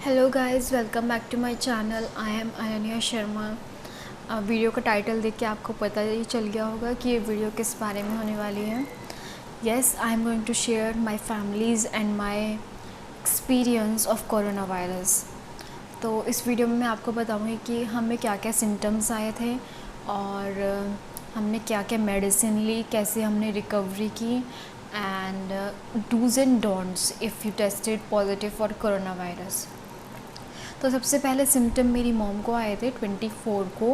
Hello guys, welcome back to my channel. I am Ananya Sharma. Video का title देख के आपको पता ही चल गया होगा कि ये वीडियो किस बारे में होने वाली है। Yes, I am going to share my families and my experience of corona virus. तो इस वीडियो में मैं आपको बताऊंगी कि हमें क्या क्या सिम्टम्स आए थे और हमने क्या क्या मेडिसिन ली, कैसे हमने रिकवरी की and dos and don'ts if you tested positive for corona virus. तो सबसे पहले सिम्टम मेरी मॉम को आए थे 24 को।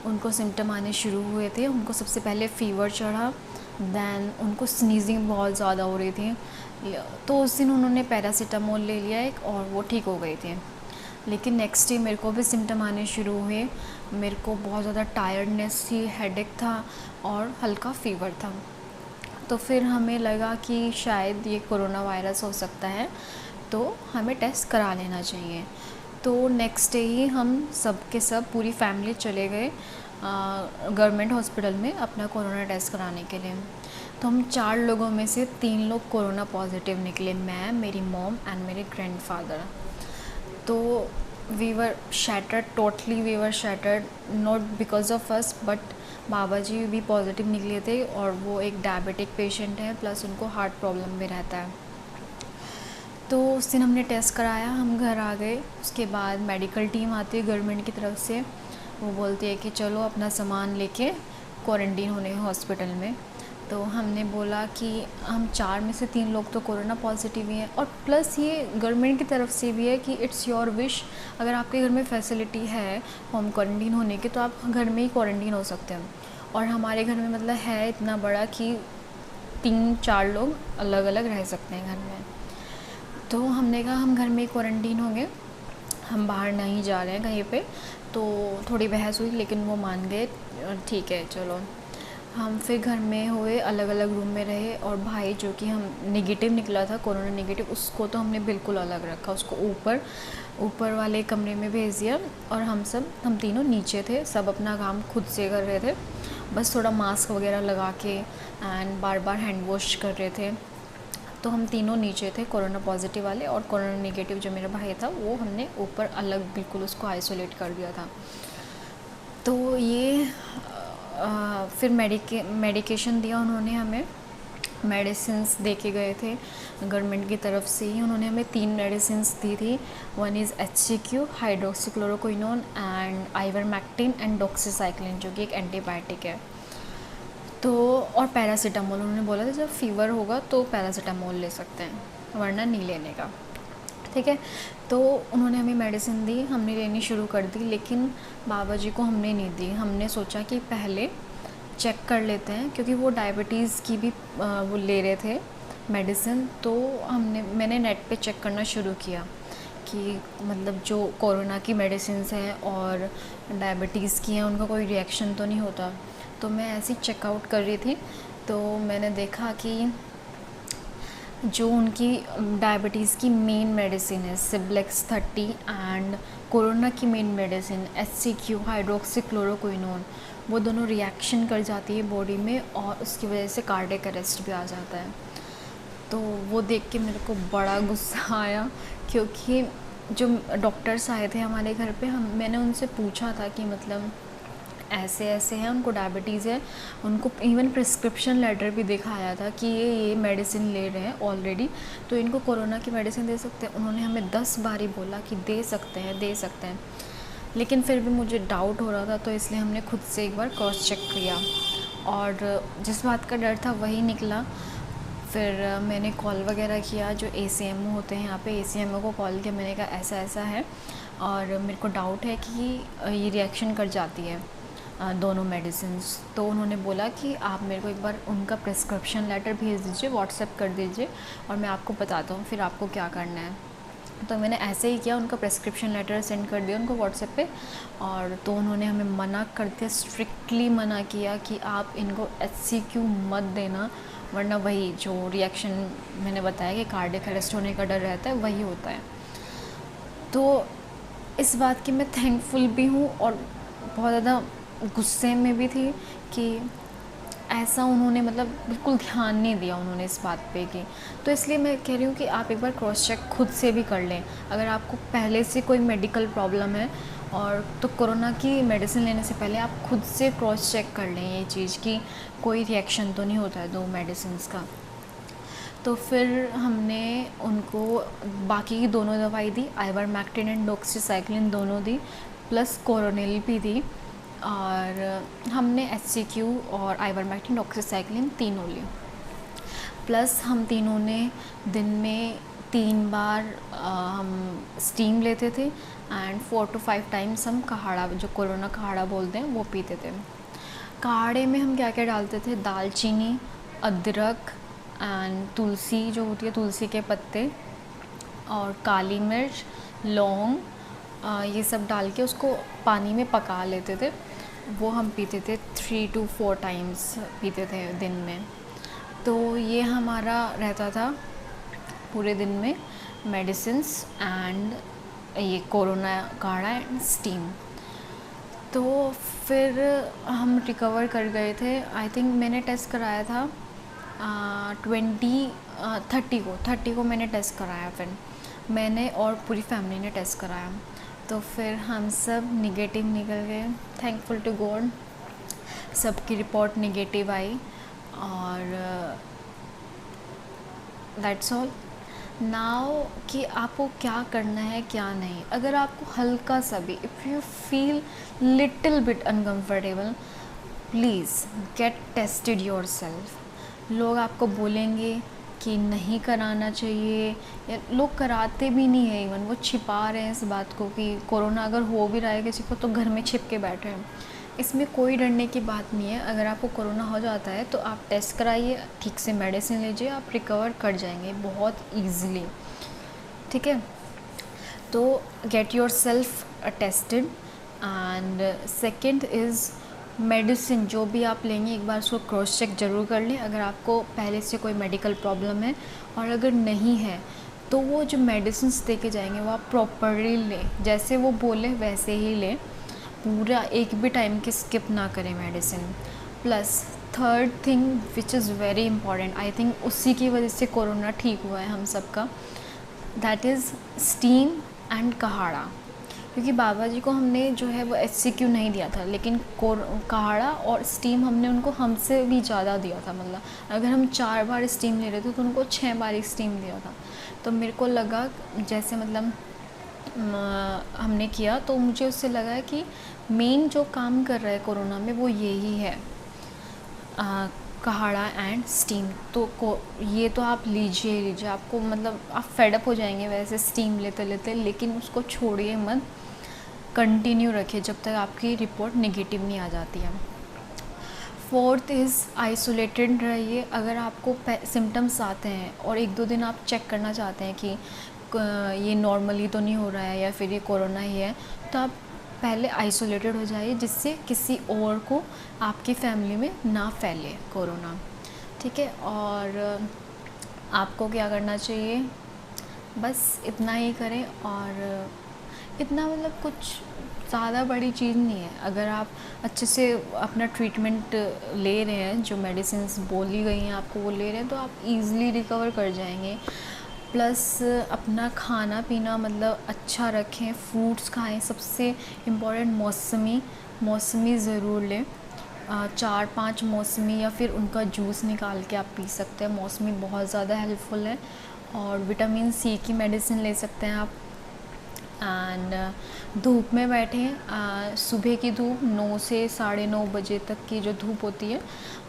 उनको सिम्टम आने शुरू हुए थे। उनको सबसे पहले फ़ीवर चढ़ा, दैन उनको स्नीजिंग बहुत ज़्यादा हो रही थी। तो उस दिन उन्होंने पैरासीटामोल ले लिया एक और वो ठीक हो गई थी। लेकिन नेक्स्ट डे मेरे को भी सिम्टम आने शुरू हुए। मेरे को बहुत ज़्यादा टायर्डनेस थी, हेडेक था और हल्का फ़ीवर था। तो फिर हमें लगा कि शायद ये कोरोना वायरस हो सकता है, तो हमें टेस्ट करा लेना चाहिए। तो नेक्स्ट डे ही हम सब के सब पूरी फैमिली चले गए गवर्नमेंट हॉस्पिटल में अपना कोरोना टेस्ट कराने के लिए। तो हम 4 लोगों में से 3 लोग कोरोना पॉजिटिव निकले, मैं, मेरी मॉम एंड मेरे ग्रैंडफादर। तो we were shattered, totally we were shattered, not because of us but बाबा जी भी पॉजिटिव निकले थे और वो एक डायबिटिक पेशेंट है, प्लस उनको हार्ट प्रॉब्लम भी रहता है। तो उस दिन हमने टेस्ट कराया, हम घर आ गए। उसके बाद मेडिकल टीम आती है गवर्नमेंट की तरफ से, वो बोलती है कि चलो अपना सामान लेके क्वारंटीन होने हॉस्पिटल में। तो हमने बोला कि हम 4 में से 3 लोग तो कोरोना पॉजिटिव ही हैं और प्लस ये गवर्नमेंट की तरफ से भी है कि इट्स योर विश, अगर आपके घर में फैसिलिटी है होम क्वारंटीन होने की तो आप घर में ही क्वारंटीन हो सकते हैं। और हमारे घर में मतलब है इतना बड़ा कि 3-4 लोग अलग अलग रह सकते हैं घर में। तो हमने कहा हम घर में ही क्वारंटीन होंगे, हम बाहर नहीं जा रहे हैं कहीं पे। तो थोड़ी बहस हुई लेकिन वो मान गए, ठीक है चलो। हम फिर घर में हुए, अलग अलग रूम में रहे। और भाई जो कि हम नेगेटिव निकला था, कोरोना नेगेटिव, उसको तो हमने बिल्कुल अलग रखा, उसको ऊपर वाले कमरे में भेज दिया। और हम तीनों नीचे थे, सब अपना काम खुद से कर रहे थे, बस थोड़ा मास्क वगैरह लगा के and bar bar hand wash कर रहे थे। तो हम तीनों नीचे थे, कोरोना पॉजिटिव वाले, और कोरोना नेगेटिव जो मेरा भाई था वो हमने ऊपर अलग बिल्कुल उसको आइसोलेट कर दिया था। तो ये फिर मेडिकेशन दिया उन्होंने हमें, मेडिसिन्स दे के गए थे गवर्नमेंट की तरफ से ही। उन्होंने हमें 3 मेडिसिन्स दी थी। One is HCQ, hydroxychloroquine and ivermectin and doxycycline, जो कि एक एंटीबायोटिक है। तो और पैरासीटामोल, उन्होंने बोला था जब फ़ीवर होगा तो पैरासीटामोल ले सकते हैं वरना नहीं लेने का, ठीक है। तो उन्होंने हमें मेडिसिन दी, हमने लेनी शुरू कर दी, लेकिन बाबा जी को हमने नहीं दी। हमने सोचा कि पहले चेक कर लेते हैं, क्योंकि वो डायबिटीज़ की भी वो ले रहे थे मेडिसिन। तो मैंने नेट पे चेक करना शुरू किया कि मतलब जो कोरोना की मेडिसिन हैं और डायबिटीज़ की हैं उनका कोई रिएक्शन तो नहीं होता। तो मैं ऐसे ही चेकआउट कर रही थी, तो मैंने देखा कि जो उनकी डायबिटीज़ की मेन मेडिसिन है सिब्लेक्स 30 एंड कोरोना की मेन मेडिसिन HCQ, हाइड्रोक्सीक्लोरोक्विनोन, वो दोनों रिएक्शन कर जाती है बॉडी में और उसकी वजह से कार्डियक अरेस्ट भी आ जाता है। तो वो देख के मेरे को बड़ा गुस्सा आया, क्योंकि जो डॉक्टर्स आए थे हमारे घर पे, मैंने उनसे पूछा था कि मतलब ऐसे ऐसे हैं, उनको डायबिटीज़ है, उनको इवन प्रिस्क्रिप्शन लेटर भी दिखाया था कि ये मेडिसिन ले रहे हैं ऑलरेडी, तो इनको कोरोना की मेडिसिन दे सकते हैं। उन्होंने हमें 10 बार ही बोला कि दे सकते हैं, लेकिन फिर भी मुझे डाउट हो रहा था, तो इसलिए हमने खुद से एक बार क्रॉस चेक किया और जिस बात का डर था वही निकला। फिर मैंने कॉल वगैरह किया, जो ACMO होते हैं यहाँ पे, ACMO को कॉल किया। मैंने कहा ऐसा ऐसा है और मेरे को डाउट है कि ये रिएक्शन कर जाती है दोनों मेडिसिन्स। तो उन्होंने बोला कि आप मेरे को एक बार उनका प्रिस्क्रिप्शन लेटर भेज दीजिए, व्हाट्सएप कर दीजिए और मैं आपको बताता हूँ फिर आपको क्या करना है। तो मैंने ऐसे ही किया, उनका प्रिस्क्रिप्शन लेटर सेंड कर दिया उनको व्हाट्सएप पे। और तो उन्होंने हमें मना कर दिया, स्ट्रिक्टली मना किया कि आप इनको HCQ मत देना, वरना वही जो रिएक्शन मैंने बताया कि कार्डियक अरेस्ट होने का डर रहता है वही होता है। तो इस बात की मैं थैंकफुल भी हूँ और बहुत ज़्यादा गुस्से में भी थी कि ऐसा उन्होंने मतलब बिल्कुल ध्यान नहीं दिया उन्होंने इस बात पे कि, तो इसलिए मैं कह रही हूँ कि आप एक बार क्रॉस चेक खुद से भी कर लें। अगर आपको पहले से कोई मेडिकल प्रॉब्लम है और तो कोरोना की मेडिसिन लेने से पहले आप खुद से क्रॉस चेक कर लें ये चीज़ कि कोई रिएक्शन तो नहीं होता है दो मेडिसिन का। तो फिर हमने उनको बाकी की दोनों दवाई दी, आइवरमेक्टिन एंड डॉक्सीसाइक्लिन दोनों दी, प्लस कोरोनिल भी दी, और हमने HCQ और आइवरमेक्टिन डॉक्सीसाइक्लिन तीनों ली। प्लस हम तीनों ने दिन में 3 बार हम स्टीम लेते थे एंड 4 to 5 टाइम्स हम काढ़ा, जो कोरोना काढ़ा बोलते हैं, वो पीते थे। काढ़े में हम क्या क्या डालते थे, दालचीनी, अदरक एंड तुलसी जो होती है, तुलसी के पत्ते और काली मिर्च, लौंग, ये सब डाल के उसको पानी में पका लेते थे। वो हम पीते थे 3 to 4 टाइम्स पीते थे दिन में। तो ये हमारा रहता था पूरे दिन में मेडिसिन्स एंड ये कोरोना काढ़ा एंड स्टीम। तो फिर हम रिकवर कर गए थे। आई थिंक मैंने टेस्ट कराया था 30 को मैंने टेस्ट कराया, फिर मैंने और पूरी फैमिली ने टेस्ट कराया। तो फिर हम सब निगेटिव निकल गए, थैंकफुल टू गॉड। सबकी रिपोर्ट निगेटिव आई और दैट्स ऑल। नाउ कि आपको क्या करना है क्या नहीं। अगर आपको हल्का सा भी, if you feel little bit uncomfortable, please get tested yourself. लोग आपको बोलेंगे कि नहीं कराना चाहिए, या लोग कराते भी नहीं है, इवन वो छिपा रहे हैं इस बात को कि कोरोना अगर हो भी रहा है किसी को तो घर में छिप के बैठे हैं। इसमें कोई डरने की बात नहीं है। अगर आपको कोरोना हो जाता है तो आप टेस्ट कराइए, ठीक से मेडिसिन लीजिए, आप रिकवर कर जाएंगे बहुत ईजीली, ठीक है। तो get your self tested. And second is medicine जो भी आप लेंगे एक बार उसको क्रॉस चेक ज़रूर कर लें। अगर आपको पहले से कोई मेडिकल प्रॉब्लम है और अगर नहीं है तो वो जो मेडिसिन दे के जाएंगे वो आप प्रॉपरली लें, जैसे वो बोले वैसे ही लें, पूरा एक भी टाइम की स्किप ना करें medicine. Plus third thing which is very important, I think उसी की वजह से कोरोना ठीक हुआ है हम सबका, दैट इज़ स्टीम एंड काढ़ा। क्योंकि बाबा जी को हमने जो है वो HCQ नहीं दिया था, लेकिन काढ़ा और स्टीम हमने उनको हमसे भी ज़्यादा दिया था। मतलब अगर हम 4 बार स्टीम ले रहे थे तो उनको 6 बार ही स्टीम दिया था। तो मेरे को लगा जैसे मतलब हमने किया तो मुझे उससे लगा कि मेन जो काम कर रहा है कोरोना में वो यही है, काढ़ा एंड स्टीम। तो ये तो आप लीजिए, आपको मतलब आप फेडअप हो जाएंगे वैसे स्टीम लेते लेते, लेकिन उसको छोड़िए मत, कंटिन्यू रखिए जब तक आपकी रिपोर्ट नेगेटिव नहीं आ जाती है। फोर्थ इज़ आइसोलेटेड रहिए। अगर आपको सिम्टम्स आते हैं और 1-2 दिन आप चेक करना चाहते हैं कि ये नॉर्मली तो नहीं हो रहा है या फिर ये कोरोना ही है, तो आप पहले आइसोलेटेड हो जाइए, जिससे किसी और को आपकी फैमिली में ना फैले कोरोना, ठीक है। और आपको क्या करना चाहिए, बस इतना ही करें। और इतना मतलब कुछ ज़्यादा बड़ी चीज़ नहीं है। अगर आप अच्छे से अपना ट्रीटमेंट ले रहे हैं, जो मेडिसिन्स बोली गई हैं आपको वो ले रहे हैं, तो आप इजीली रिकवर कर जाएंगे। प्लस अपना खाना पीना मतलब अच्छा रखें, फ्रूट्स खाएं, सबसे इम्पॉर्टेंट मौसमी ज़रूर लें। 4-5 मौसमी या फिर उनका जूस निकाल के आप पी सकते हैं। मौसमी बहुत ज़्यादा हेल्पफुल है। और विटामिन C की मेडिसिन ले सकते हैं आप। एंड धूप में बैठें, सुबह की धूप 9 से 9:30 बजे तक की जो धूप होती है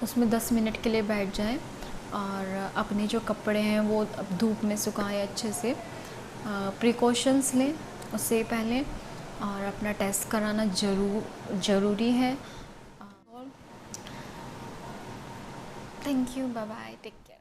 उसमें 10 मिनट के लिए बैठ जाएं और अपने जो कपड़े हैं वो धूप में सुखाएं अच्छे से। प्रिकॉशंस लें उससे पहले, और अपना टेस्ट कराना ज़रूरी है। Thank you, bye bye, take care.